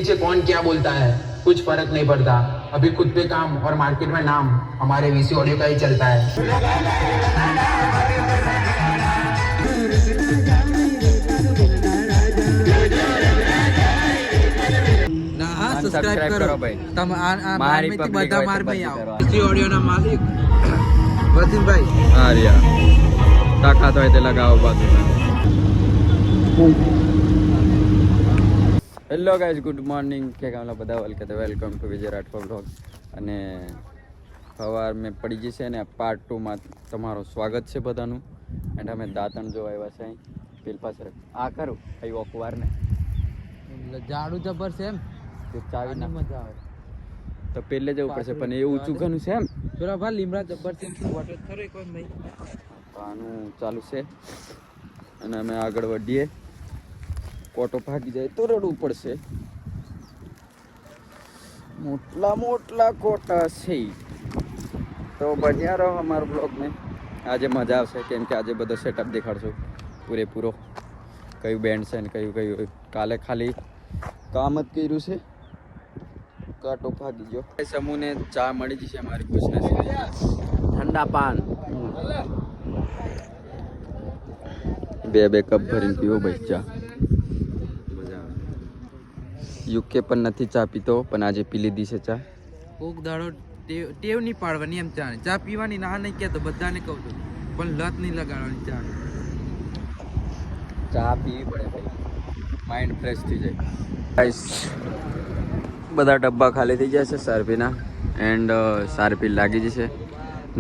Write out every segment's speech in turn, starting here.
पीछे कौन क्या बोलता है कुछ फर्क नहीं पड़ता। अभी खुद पे काम और मार्केट में नाम हमारे वीसी ऑडियो का ही चलता है। સબસ્ક્રાઇબ કરો ભાઈ. તમે મારી બધા પબ્લિક માર ભાઈ હોય તો આવો. બધી ઓડિયો ના માલિક વસીમભાઈ. હા રિયા તાકાત હોય તે લગાવો બાજુમાં. Hello guys, good morning. કે કામલા બધા welcome to Vijay Rathwa blog. અને સવાર મેં પડી જશે ને પાર્ટ 2 માં તમારું સ્વાગત છે બધાનું. એન્ડ અમે દાંતણ જોવા આવ્યા છે અહીં પેલ પાછળ. આ કરું અહીં ઓકવાર ને ઝાડુ જબર છે એમ તે ચાવી ના મજા આવે તો પેલે જવું પડશે પણ એ ઊંચું ઘણું છે એમ. પેલા ભાઈ લીમડા જબર છે વોટર ખરો એક વાર નહીં તો આનું ચાલુ છે અને અમે આગળ વધીએ. કોટો ભાગી જાય તો રડવું પડશે. મોટલા કોટા છે. તો બન્યા રહો અમારા બ્લોગને. આજે મજા આવશે કેમ કે આજે બધો સેટઅપ દેખાડશું પૂરેપૂરો. કયું બેન્ડ છે ને કયું કાલે ખાલી કામ જ કર્યું છે. કાંટો ભાગી ગયો. સમૂહને ચા મળી જશે અમારી ખુશને. ઠંડા પાન બે કપ ભરીને પીવો ભાઈ ચા. યુકે પણ નથી ચા પીતો પણ આજે પી લીધી છે ચા. કોક દાડો ટેવ નહીં પાડવાની એમ ચા પીવાની ના નહીં કહેતો બધાને કહું છું પણ લત નહીં લગાડવાની ચા પીવી પડે ભાઈ, માઇન્ડ ફ્રેશ થઈ જાય. ગાઈસ બધા ડબ્બા ખાલી થઈ જશે સારપીના. એન્ડ સારપી લાગી જશે.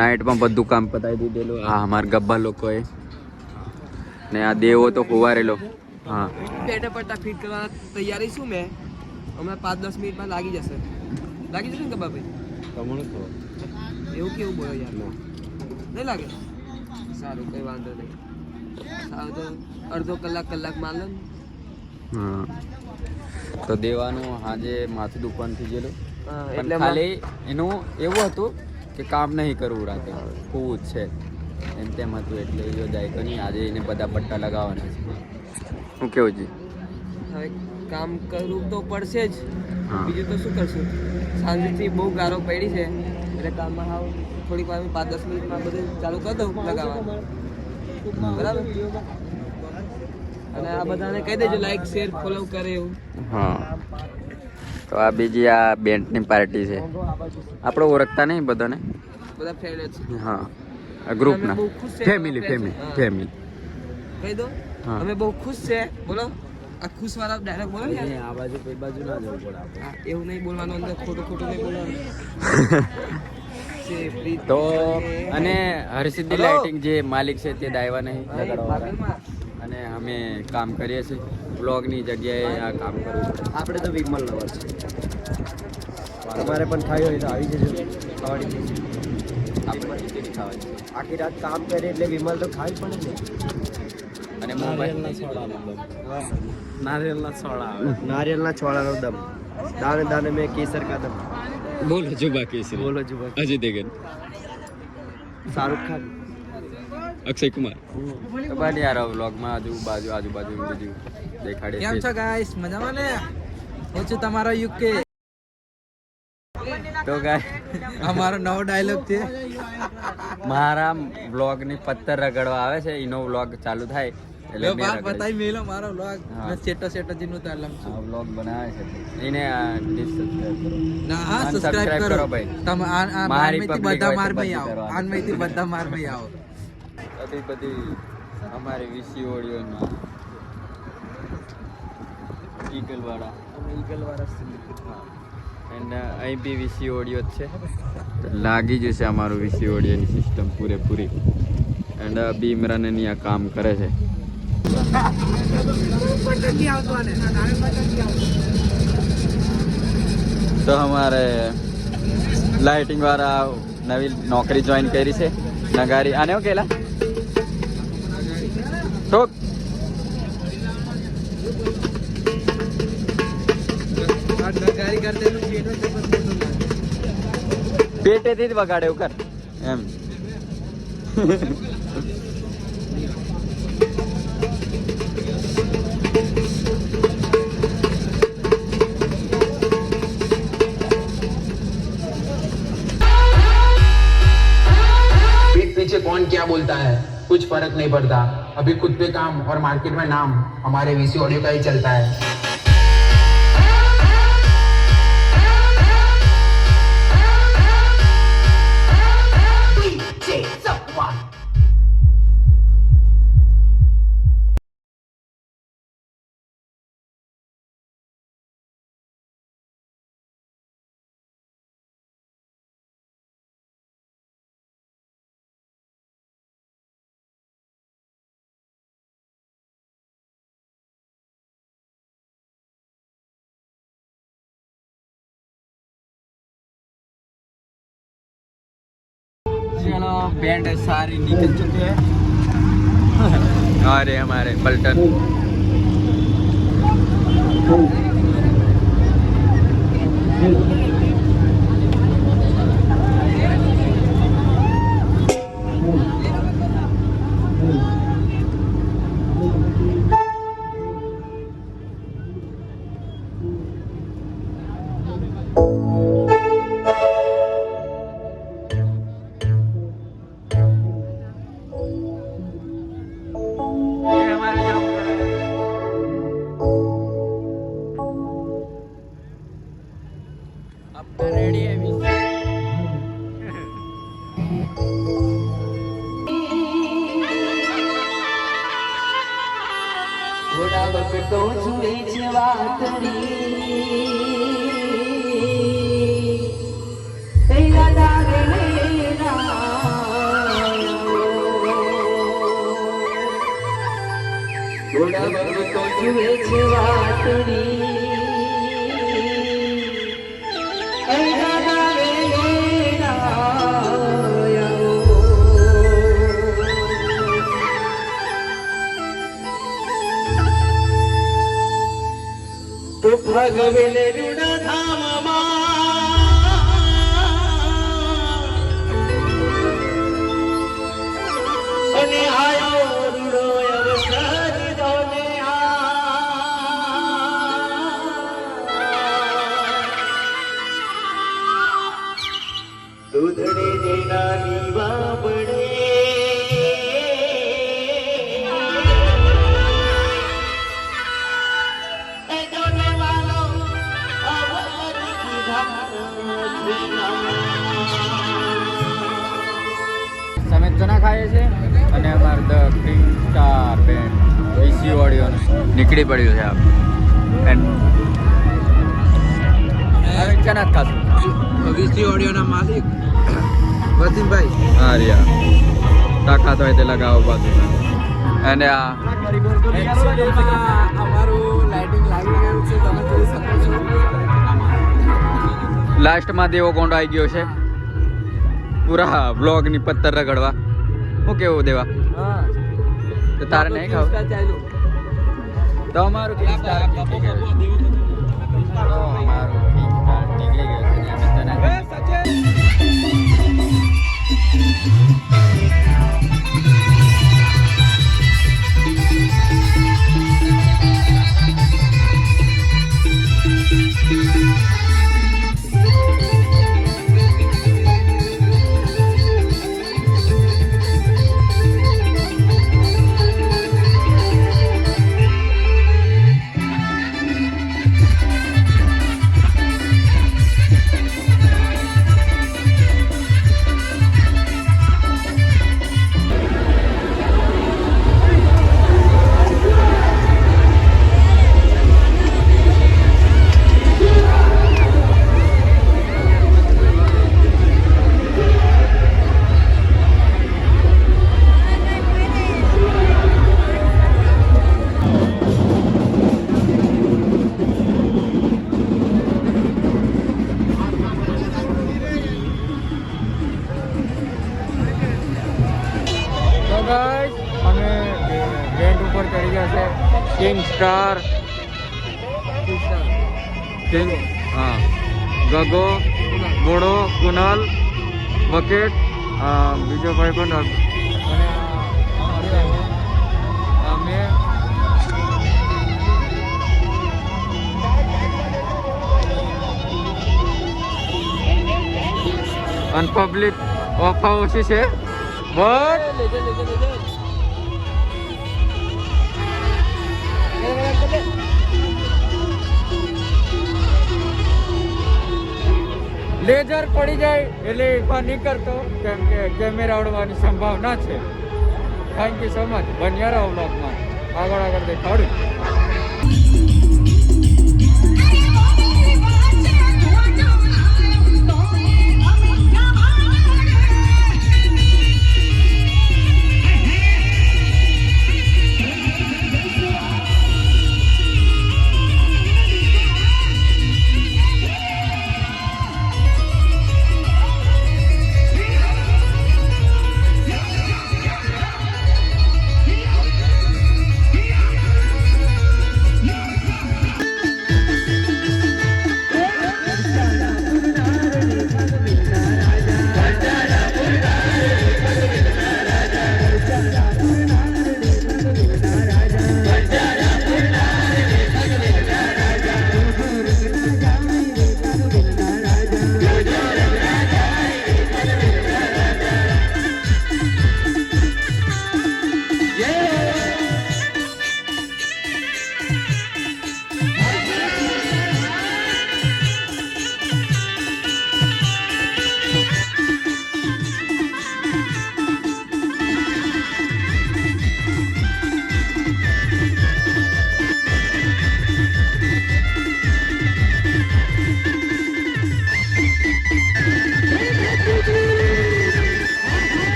નાઇટમાં બધું કામ પતાવી દીધેલું. હા અમારા ગબ્બા લોકોએ ને આ દેવો તો ફુવારેલો. હા પેટે પટ્ટા ફિટ કરવા તૈયારી શું મેં હમણાં 5-10 મિનિટમાં લાગી જશે ને ગબ્બા ભાઈ? તમને એવું કેવું બોલો યાર, નહીં લાગે? સારું કંઈ વાંધો નહીં. સારું તો અડધો કલાક માન લો ને. હા તો દેવાનું આજે માથું દુખવાનું થઈ ગયેલું. એટલે એટલે ખાલી એનું એવું હતું કે કામ નહીં કરવું રાતે, ખૂબ જ છે એમ તેમ હતું એટલે એ જાય કે નહીં આજે એને બધા પટ્ટા લગાવવાના છે. હું કેવું જી હવે કામ કરવું તો પડશે જ. હા. બીજું તો શું કરશું? સાંજથી બહુ ગારો પડી છે એટલે કામમાં આવ થોડીક વાર 5-10 મિનિટમાં બધું ચાલુ કરી દઉં લગાવવાનું. બરાબર? અને આ બધાને કહી દેજો લાઈક શેર ફોલો કરે એવું. હા તો આ બીજી આ બેન્ડની પાર્ટી છે. આપણે ઓળખતા નહીં બધાને. બધા ફ્રેન્ડ છે. હા આ ગ્રુપના અમે બહુ ખુશ છે. ફેમિલી. કહી દો હા. અમે બહુ ખુશ છે. બોલો આ ખુશ વાળા ડાયરેક્ટ બોલો યાર. આ બાજુ કોઈ બાજુ ના જવું પડે આપણે. હા, એવું નહીં બોલવાનું, અંદર ખોટું નહીં બોલવાનું. તો અને હરસિદ્ધિ લાઇટિંગ જે માલિક છે તે દાયવા નહીં લગાડવા. અને અમે કામ કરીએ છીએ બ્લોગની જગ્યાએ આ કામ કરવું પડે. આપણે તો વિમલ લવર છે. તમારે પણ ખાઈ હોય તો આવી જજો. ખાવાની આપણે ખીચડી ખાવાની. આખી રાત કામ કરે એટલે વિમલ તો ખાઈ પડે ને. અને નારિયેલના છોડાનો દમ. દાને દાને મેં કેસર કા દમ. બોલો જુબા કેસરી. બોલો જુબા. અજય દેવગન, શાહરુખ ખાન, અક્ષય કુમાર. તો બસ યાર વ્લોગમાં આજુબાજુ બધું દેખાડીએ. કેમ છો ગાઈસ? મજામાં ને? હું છું તમારો યુકે. તો ગાય અમારો નવો ડાયલોગ છે. મારા બ્લોગ ની પત્તર રગડવા આવે છે એનો વ્લોગ ચાલુ થાય એટલે લો મેં બાર રગડી. બતાઈ મેલો મારો વ્લોગ. હા. મેં સેટો જીનું તાલમ છું. આ વ્લોગ બનાવે છે એને સબસ્ક્રાઇબ કરો. ના હા Unsubscribe સબસ્ક્રાઇબ કરો કરો ભાઈ. તમે આ મારી મારમાંથી public બધા હોય તો માર ભાઈ બધી આવો. કરવાની. આનમાંથી બધા માર ભાઈ આવો. બધી અમારી વીસી ઓડિયોમાં ઈગલ વાળા એન્ડ અહીં બી વીસી ઓડિયો જ છે. લાગી જશે અમારું વીસી ઓડિયોની સિસ્ટમ પૂરેપૂરી. એન્ડ બીમરાન એની આ કામ કરે છે. તો અમારે લાઇટિંગ વાળા નવી નોકરી જોઈન કરી છે. નગારી આને હું કેલા ઠોક ગાડી કરતે પેટેથી જ વગાડે એવું કર એમ. बोलता है कुछ फर्क नहीं पड़ता, अभी खुद पे काम और मार्केट में नाम हमारे वीसी ऑडियो का ही चलता है। चलो बैंड सारी निकल चुके हैं। अरे हमारे पलटन रेडी है ઘોડા બકતો જુએ છે વાતડી તૈલા દારે ઘોડા બકતો જુએ છે વાતડી તૈલા દારે તો ભગવેલે રૂડા ધામમાં અને આયો રૂડો અવસર દોને દૂધડે દેના દીવા પડે સમેત ચણા ખાઈએ છે અને અમારે the green star band VC audio નીકળી પડ્યું છે આપ એન્ડ હવે ચણા જ ખાશું વીસી ઓડિયોના માલિક વસીમભાઈ હા રિયા તાકાત હોય તે લગાવો પાછું અને આ અમારું લાઇટિંગ લાગી ગયું છે તમે જોઈ શકો છો લાસ્ટમાં દેવો કોંડો આવી ગયો છે પૂરા બ્લોગની પત્તર રગડવા શું કેવું દેવા હા તો તારે નહીં ખાવ તો અમારું કિંગ સ્ટાર નીકળી ગયું તો અમારું કિંગ સ્ટાર નીકળી ગયું છે અમે તને અમે બેન્ડ ઉપર ચડી ગયા છે કિંગ સ્ટાર કિંગ હા ગગો ઘોડો કુનાલ બકેટ બીજો ભાઈ પણ અને અમે અને પબ્લિક ઓફા ઓછી છે લેઝર પડી જાય એટલે એકવાર નહીં કરતો કેમ કે કેમેરા ઉડવાની સંભાવના છે. Thank you so much. બન્યા રહો બ્લોગમાં. આગળ દેખાડું.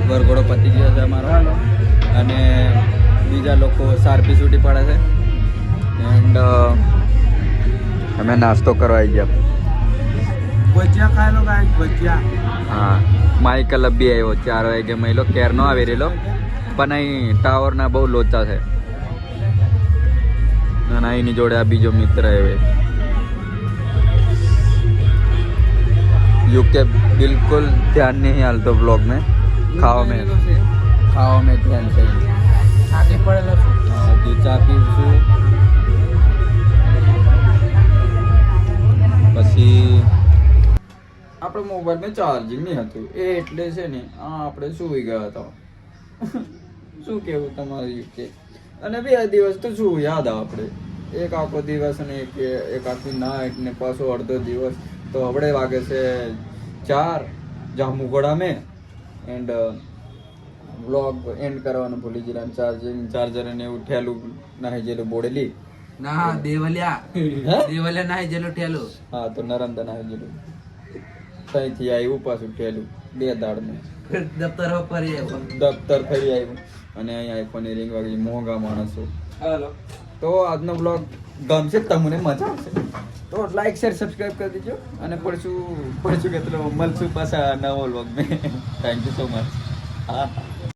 વરઘોડો પતી ગયો છે અમારો અને બીજા લોકો સારપી છૂટી પડે છે એન્ડ અમે નાસ્તો કરવા આવી ગયા. ભજીયા ખાયેલો ગાય ભજીયા. હા માઇક ક્લબ બી આવ્યો 4 વાગે મહિલો કેરનો આવી રહેલો પણ અહીં ટાવરના બહુ લોચા છે અને અહીંની જોડે આ બીજો મિત્ર આવ્યો. यूके बिल्कुल ध्यान नहीं हालतो ब्लॉग में खावा में ध्यान चाहिए. આગે પડેલો છું. હજી ચા પીવું પછી આપણે મોબાઈલમાં ચાર્જિંગ નહીં હતું એટલે છે ને આપણે સૂઈ ગયા હતા. શું કેવું તમારું યુકે? અને 2 દિવસ તો શું યાદ આવે આપણે એક આખો દિવસ ને એક આખી નાઈટ ને પાછો અડધો દિવસ તો આપણે વાગે છે 4 જામુગોડા મેં એન્ડ વ્લોગ એન્ડ કરવાનું ભૂલી ગયા. ચાર્જર ને એવું ઠેલું નાહી જેલું બોડેલી ના દેવલિયા ના જેલો ઠેલો. હા તો નરંદા નાહી જેલું ત્યાંથી આવ્યું પાછું ઠેલું 2 દાડમાં દફતર ફરી આવ્યો. દફતર ફરી આવ્યું અને અહીં આઈફોનની રિંગ વાગી. મોંઘા માણસો. તો આજનો બ્લોગ ગમશે તમને મજા આવશે તો લાઈક શેર સબસ્ક્રાઈબ કરી દેજો અને પડશું કે મળશું પાછા નવો વ્લોગ મેં. Thank you so much. હા.